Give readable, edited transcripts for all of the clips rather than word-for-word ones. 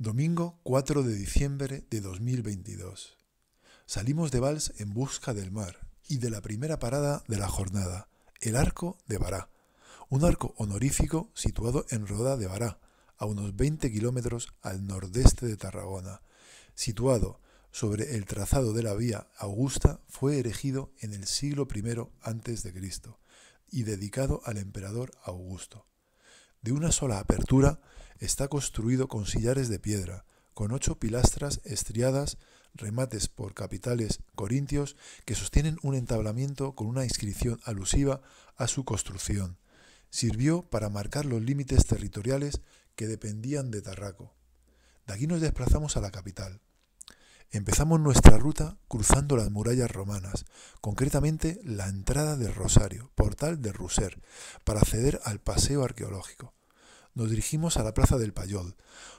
Domingo 4 de diciembre de 2022. Salimos de Valls en busca del mar y de la primera parada de la jornada, el Arco de Bará, un arco honorífico situado en Roda de Bará, a unos 20 kilómetros al nordeste de Tarragona. Situado sobre el trazado de la Vía Augusta, fue erigido en el siglo I a.C. y dedicado al emperador Augusto. De una sola apertura, está construido con sillares de piedra, con 8 pilastras estriadas, remates por capiteles corintios que sostienen un entablamiento con una inscripción alusiva a su construcción. Sirvió para marcar los límites territoriales que dependían de Tarraco. De aquí nos desplazamos a la capital. Empezamos nuestra ruta cruzando las murallas romanas, concretamente la entrada del Rosario, portal de Ruser, para acceder al paseo arqueológico. Nos dirigimos a la plaza del Payol,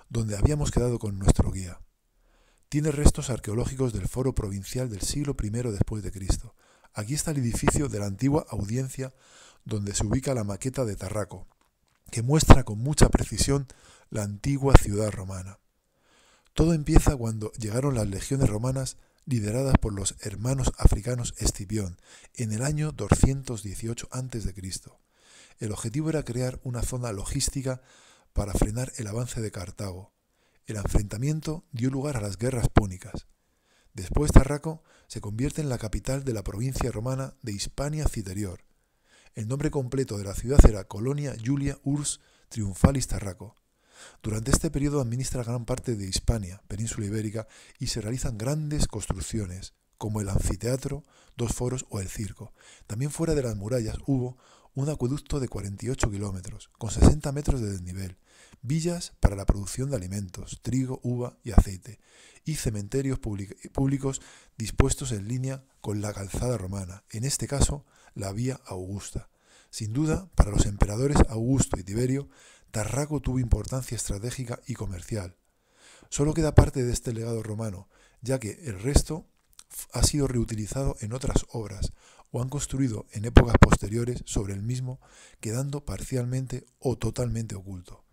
donde habíamos quedado con nuestro guía. Tiene restos arqueológicos del foro provincial del siglo I después de Cristo. Aquí está el edificio de la antigua audiencia donde se ubica la maqueta de Tarraco, que muestra con mucha precisión la antigua ciudad romana. Todo empieza cuando llegaron las legiones romanas lideradas por los hermanos africanos Escipión en el año 218 a.C. El objetivo era crear una zona logística para frenar el avance de Cartago. El enfrentamiento dio lugar a las guerras púnicas. Después Tarraco se convierte en la capital de la provincia romana de Hispania Citerior. El nombre completo de la ciudad era Colonia Julia Urs Triumphalis Tarraco. Durante este periodo administra gran parte de Hispania, península ibérica, y se realizan grandes construcciones, como el anfiteatro, 2 foros o el circo. También fuera de las murallas hubo un acueducto de 48 kilómetros, con 60 metros de desnivel, villas para la producción de alimentos, trigo, uva y aceite, y cementerios públicos dispuestos en línea con la calzada romana, en este caso la Vía Augusta. Sin duda, para los emperadores Augusto y Tiberio, Tarraco tuvo importancia estratégica y comercial. Solo queda parte de este legado romano, ya que el resto ha sido reutilizado en otras obras o han construido en épocas posteriores sobre el mismo, quedando parcialmente o totalmente oculto.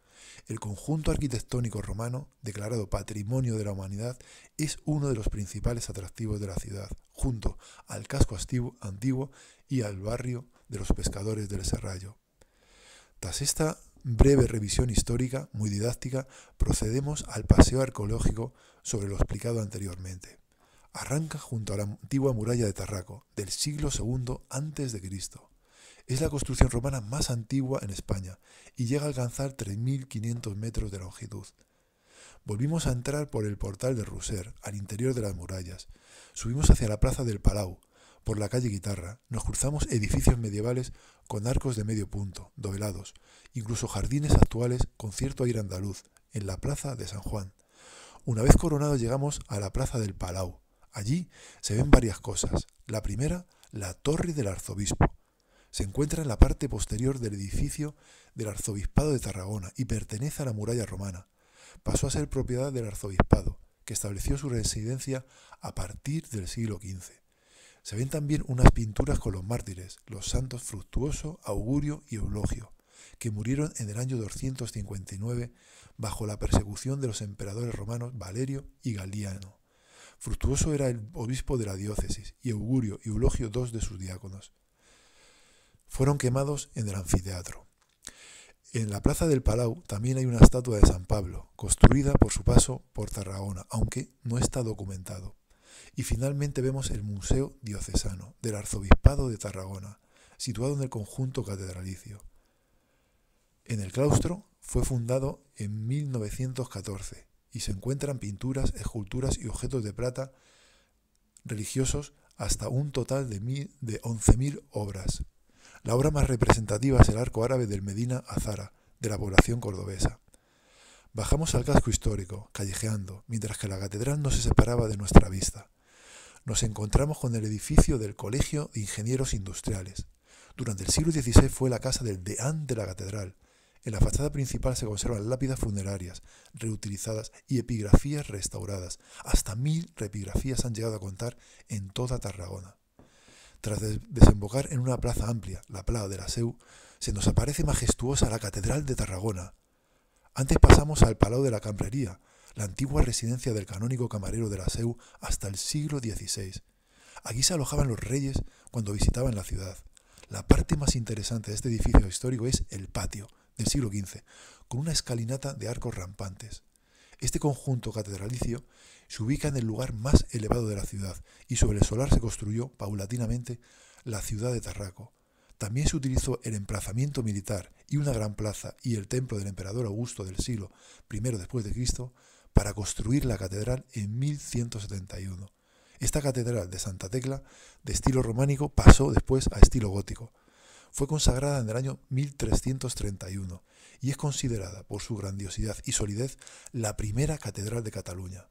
El conjunto arquitectónico romano, declarado Patrimonio de la Humanidad, es uno de los principales atractivos de la ciudad, junto al casco antiguo y al barrio de los pescadores del Serrallo. Tras esta breve revisión histórica, muy didáctica, procedemos al paseo arqueológico sobre lo explicado anteriormente. Arranca junto a la antigua muralla de Tarraco, del siglo II a.C. Es la construcción romana más antigua en España y llega a alcanzar 3.500 metros de longitud. Volvimos a entrar por el portal de Ruser, al interior de las murallas. Subimos hacia la plaza del Palau, por la calle Guitarra. Nos cruzamos edificios medievales con arcos de medio punto, dovelados, incluso jardines actuales con cierto aire andaluz, en la plaza de San Juan. Una vez coronados llegamos a la plaza del Palau. Allí se ven varias cosas. La primera, la torre del arzobispo. Se encuentra en la parte posterior del edificio del arzobispado de Tarragona y pertenece a la muralla romana. Pasó a ser propiedad del arzobispado, que estableció su residencia a partir del siglo XV. Se ven también unas pinturas con los mártires, los santos Fructuoso, Augurio y Eulogio, que murieron en el año 259 bajo la persecución de los emperadores romanos Valerio y Galiano. Fructuoso era el obispo de la diócesis y Augurio y Eulogio 2 de sus diáconos. Fueron quemados en el anfiteatro. En la plaza del Palau también hay una estatua de San Pablo, construida por su paso por Tarragona, aunque no está documentado. Y finalmente vemos el Museo Diocesano del Arzobispado de Tarragona, situado en el conjunto catedralicio. En el claustro fue fundado en 1914 y se encuentran pinturas, esculturas y objetos de plata religiosos hasta un total de 11.000 obras. La obra más representativa es el arco árabe del Medina Azara, de la población cordobesa. Bajamos al casco histórico, callejeando, mientras que la catedral no se separaba de nuestra vista. Nos encontramos con el edificio del Colegio de Ingenieros Industriales. Durante el siglo XVI fue la casa del deán de la catedral. En la fachada principal se conservan lápidas funerarias, reutilizadas y epigrafías restauradas. Hasta 1.000 epigrafías han llegado a contar en toda Tarragona. Tras desembocar en una plaza amplia, la Plaza de la Seu, se nos aparece majestuosa la Catedral de Tarragona. Antes pasamos al Palau de la Cambrería, la antigua residencia del canónigo camarero de la Seu hasta el siglo XVI. Aquí se alojaban los reyes cuando visitaban la ciudad. La parte más interesante de este edificio histórico es el patio, del siglo XV, con una escalinata de arcos rampantes. Este conjunto catedralicio se ubica en el lugar más elevado de la ciudad y sobre el solar se construyó paulatinamente la ciudad de Tarraco. También se utilizó el emplazamiento militar y una gran plaza y el templo del emperador Augusto del siglo I después de Cristo para construir la catedral en 1171. Esta catedral de Santa Tecla, de estilo románico, pasó después a estilo gótico. Fue consagrada en el año 1331 y es considerada por su grandiosidad y solidez la primera catedral de Cataluña.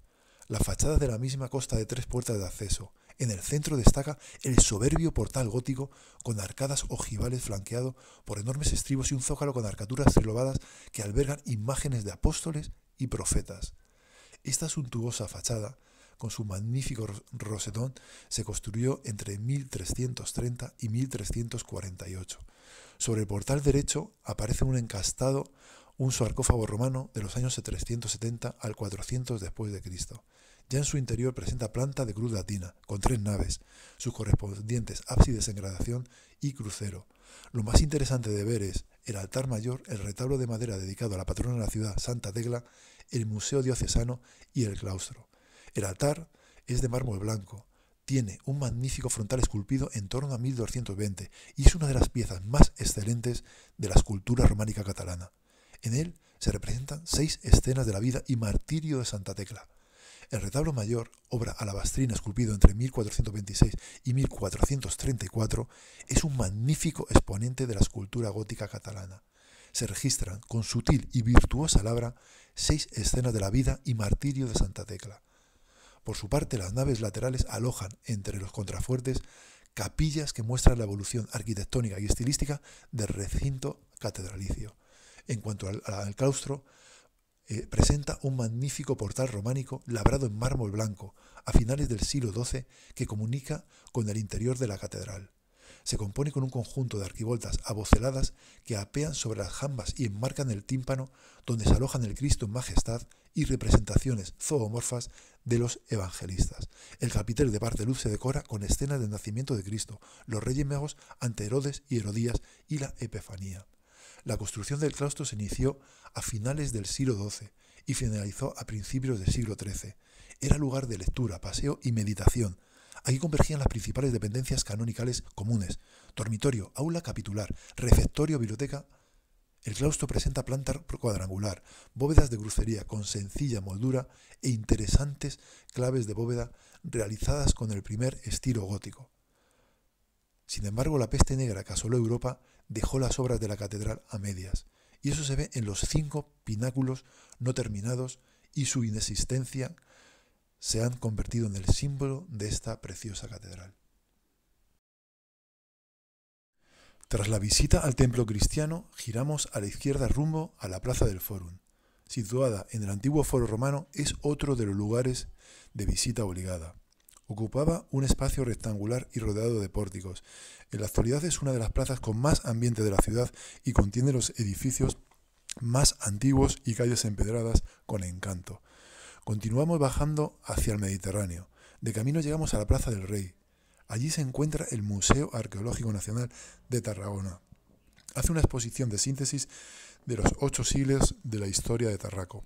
La fachada de la misma consta de 3 puertas de acceso. En el centro destaca el soberbio portal gótico con arcadas ojivales flanqueado por enormes estribos y un zócalo con arcaturas trilobadas que albergan imágenes de apóstoles y profetas. Esta suntuosa fachada, con su magnífico rosetón, se construyó entre 1330 y 1348. Sobre el portal derecho aparece un sarcófago romano de los años 370 al 400 después de Cristo. Ya en su interior presenta planta de cruz latina, con 3 naves, sus correspondientes ábsides en gradación y crucero. Lo más interesante de ver es el altar mayor, el retablo de madera dedicado a la patrona de la ciudad, Santa Tecla, el museo diocesano y el claustro. El altar es de mármol blanco, tiene un magnífico frontal esculpido en torno a 1220 y es una de las piezas más excelentes de la escultura románica catalana. En él se representan 6 escenas de la vida y martirio de Santa Tecla. El retablo mayor, obra alabastrina esculpido entre 1426 y 1434, es un magnífico exponente de la escultura gótica catalana. Se registran con sutil y virtuosa labra 6 escenas de la vida y martirio de Santa Tecla. Por su parte, las naves laterales alojan entre los contrafuertes capillas que muestran la evolución arquitectónica y estilística del recinto catedralicio. En cuanto al claustro, presenta un magnífico portal románico labrado en mármol blanco a finales del siglo XII que comunica con el interior de la catedral. Se compone con un conjunto de arquivoltas aboceladas que apean sobre las jambas y enmarcan el tímpano donde se alojan el Cristo en majestad y representaciones zoomorfas de los evangelistas. El capitel de Bardeluz se decora con escenas del nacimiento de Cristo, los Reyes Magos ante Herodes y Herodías y la Epifanía. La construcción del claustro se inició a finales del siglo XII y finalizó a principios del siglo XIII. Era lugar de lectura, paseo y meditación. Aquí convergían las principales dependencias canonicales comunes: dormitorio, aula capitular, refectorio, biblioteca. El claustro presenta planta cuadrangular, bóvedas de crucería con sencilla moldura e interesantes claves de bóveda realizadas con el primer estilo gótico. Sin embargo, la peste negra que asoló Europa dejó las obras de la catedral a medias, y eso se ve en los 5 pináculos no terminados, y su inexistencia se han convertido en el símbolo de esta preciosa catedral. Tras la visita al templo cristiano, giramos a la izquierda rumbo a la Plaza del Fórum. Situada en el antiguo foro romano, es otro de los lugares de visita obligada. Ocupaba un espacio rectangular y rodeado de pórticos. En la actualidad es una de las plazas con más ambiente de la ciudad y contiene los edificios más antiguos y calles empedradas con encanto. Continuamos bajando hacia el Mediterráneo. De camino llegamos a la Plaza del Rey. Allí se encuentra el Museo Arqueológico Nacional de Tarragona. Hace una exposición de síntesis de los 8 siglos de la historia de Tarraco.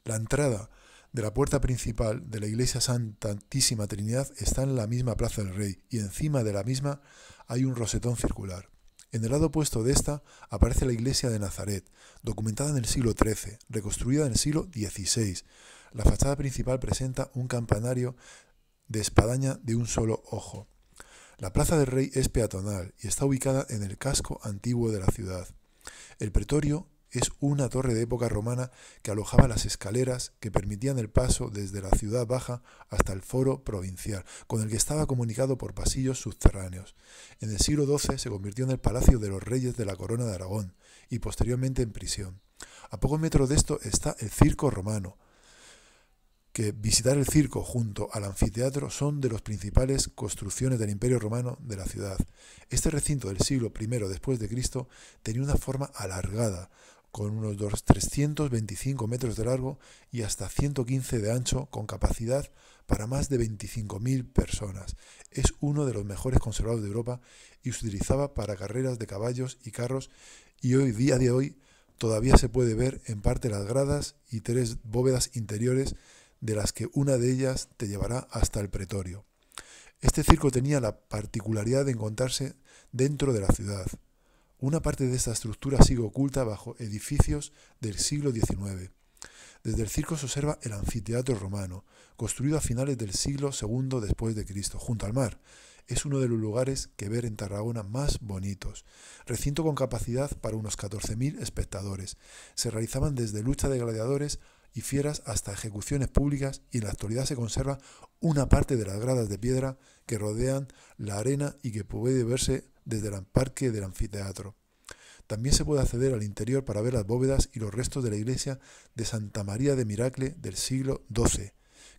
La entrada de la puerta principal de la iglesia Santísima Trinidad está en la misma Plaza del Rey y encima de la misma hay un rosetón circular. En el lado opuesto de esta aparece la iglesia de Nazaret, documentada en el siglo XIII, reconstruida en el siglo XVI. La fachada principal presenta un campanario de espadaña de un solo ojo. La Plaza del Rey es peatonal y está ubicada en el casco antiguo de la ciudad. El pretorio es una torre de época romana que alojaba las escaleras que permitían el paso desde la ciudad baja hasta el foro provincial, con el que estaba comunicado por pasillos subterráneos. En el siglo XII se convirtió en el palacio de los reyes de la Corona de Aragón y posteriormente en prisión. A pocos metros de esto está el Circo Romano, que visitar el circo junto al anfiteatro son de las principales construcciones del Imperio Romano de la ciudad. Este recinto del siglo I después de Cristo tenía una forma alargada, con unos 325 metros de largo y hasta 115 de ancho, con capacidad para más de 25.000 personas. Es uno de los mejores conservados de Europa y se utilizaba para carreras de caballos y carros, y hoy, día de hoy, todavía se puede ver en parte las gradas y 3 bóvedas interiores, de las que una de ellas te llevará hasta el pretorio. Este circo tenía la particularidad de encontrarse dentro de la ciudad. Una parte de esta estructura sigue oculta bajo edificios del siglo XIX. Desde el circo se observa el anfiteatro romano, construido a finales del siglo II después de Cristo, junto al mar. Es uno de los lugares que ver en Tarragona más bonitos. Recinto con capacidad para unos 14.000 espectadores. Se realizaban desde lucha de gladiadores y fieras hasta ejecuciones públicas, y en la actualidad se conserva una parte de las gradas de piedra que rodean la arena y que puede verse desde el parque del anfiteatro. También se puede acceder al interior para ver las bóvedas y los restos de la iglesia de Santa María de Miracle del siglo XII,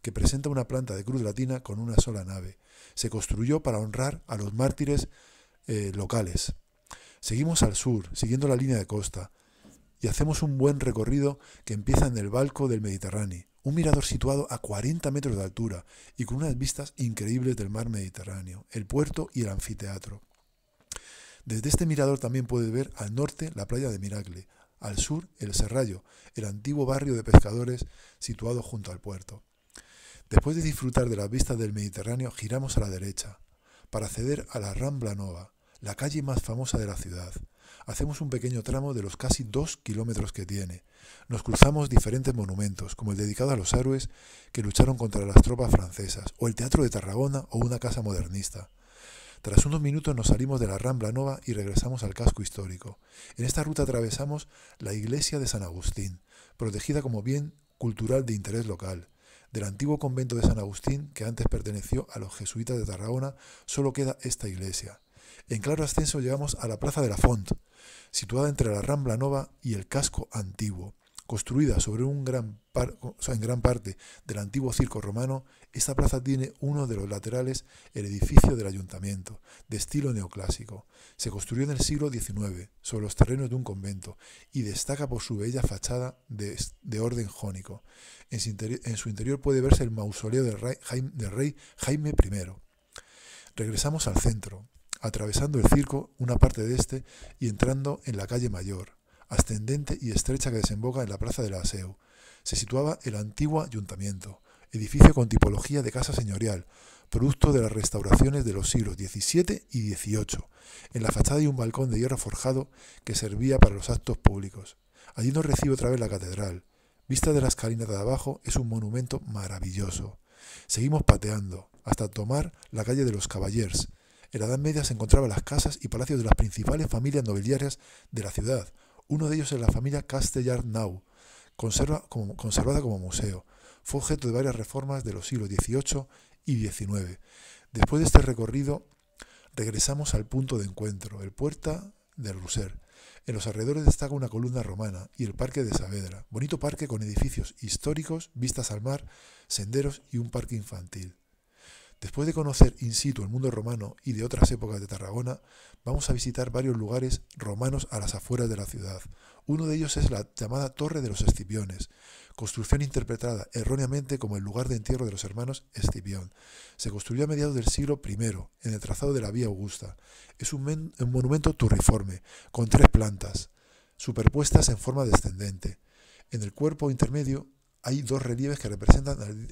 que presenta una planta de cruz latina con una sola nave. Se construyó para honrar a los mártires locales. Seguimos al sur, siguiendo la línea de costa, y hacemos un buen recorrido que empieza en el Balco del Mediterráneo, un mirador situado a 40 metros de altura y con unas vistas increíbles del mar Mediterráneo, el puerto y el anfiteatro. Desde este mirador también puedes ver al norte la playa de Miracle, al sur el Serrallo, el antiguo barrio de pescadores situado junto al puerto. Después de disfrutar de las vistas del Mediterráneo, giramos a la derecha para acceder a la Rambla Nova, la calle más famosa de la ciudad. Hacemos un pequeño tramo de los casi 2 kilómetros que tiene. Nos cruzamos diferentes monumentos, como el dedicado a los héroes que lucharon contra las tropas francesas, o el Teatro de Tarragona, o una casa modernista. Tras unos minutos nos salimos de la Rambla Nova y regresamos al casco histórico. En esta ruta atravesamos la iglesia de San Agustín, protegida como bien cultural de interés local. Del antiguo convento de San Agustín, que antes perteneció a los jesuitas de Tarragona, solo queda esta iglesia. En claro ascenso llegamos a la Plaza de la Font, situada entre la Rambla Nova y el casco antiguo. Construida sobre en gran parte del antiguo circo romano, esta plaza tiene uno de los laterales el edificio del ayuntamiento, de estilo neoclásico. Se construyó en el siglo XIX, sobre los terrenos de un convento, y destaca por su bella fachada de orden jónico. En su interior puede verse el mausoleo del rey Jaime I. Regresamos al centro, atravesando el circo, una parte de este, y entrando en la calle Mayor, ascendente y estrecha, que desemboca en la plaza del Aseo. Se situaba el antiguo ayuntamiento, edificio con tipología de casa señorial, producto de las restauraciones de los siglos XVII y XVIII. En la fachada hay un balcón de hierro forjado que servía para los actos públicos. Allí nos recibe otra vez la catedral. Vista de la escalinata de abajo, es un monumento maravilloso. Seguimos pateando hasta tomar la calle de los Cavallers. En la Edad Media se encontraban las casas y palacios de las principales familias nobiliarias de la ciudad. Uno de ellos es la familia Castellar-Nau, conservada como museo. Fue objeto de varias reformas de los siglos XVIII y XIX. Después de este recorrido, regresamos al punto de encuentro, el Puerta del Roser. En los alrededores destaca una columna romana y el Parque de Saavedra, bonito parque con edificios históricos, vistas al mar, senderos y un parque infantil. Después de conocer in situ el mundo romano y de otras épocas de Tarragona, vamos a visitar varios lugares romanos a las afueras de la ciudad. Uno de ellos es la llamada Torre de los Escipiones, construcción interpretada erróneamente como el lugar de entierro de los hermanos Escipión. Se construyó a mediados del siglo I, en el trazado de la Vía Augusta. Es un monumento turriforme, con 3 plantas, superpuestas en forma descendente. En el cuerpo intermedio hay 2 relieves que representan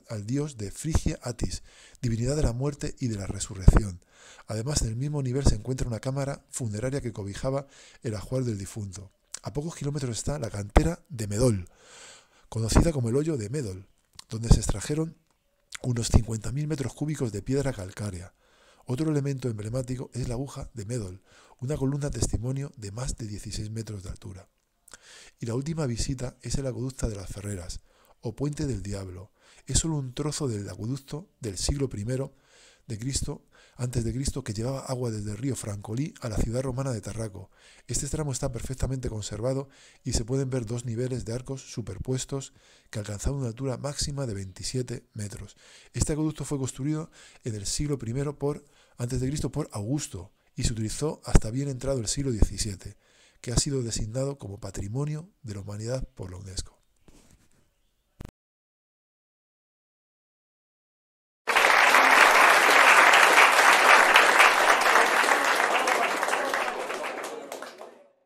al dios de Frigia Atis, divinidad de la muerte y de la resurrección. Además, en el mismo nivel se encuentra una cámara funeraria que cobijaba el ajuar del difunto. A pocos kilómetros está la cantera de Medol, conocida como el Hoyo de Medol, donde se extrajeron unos 50.000 metros cúbicos de piedra calcárea. Otro elemento emblemático es la aguja de Medol, una columna testimonio de más de 16 metros de altura. Y la última visita es el acueducto de las Ferreras, o Puente del Diablo. Es solo un trozo del acueducto del siglo I antes de Cristo, que llevaba agua desde el río Francolí a la ciudad romana de Tarraco. Este tramo está perfectamente conservado y se pueden ver 2 niveles de arcos superpuestos que alcanzaban una altura máxima de 27 metros. Este acueducto fue construido en el siglo I antes de Cristo por Augusto y se utilizó hasta bien entrado el siglo XVII. que ha sido designado como Patrimonio de la Humanidad por la UNESCO.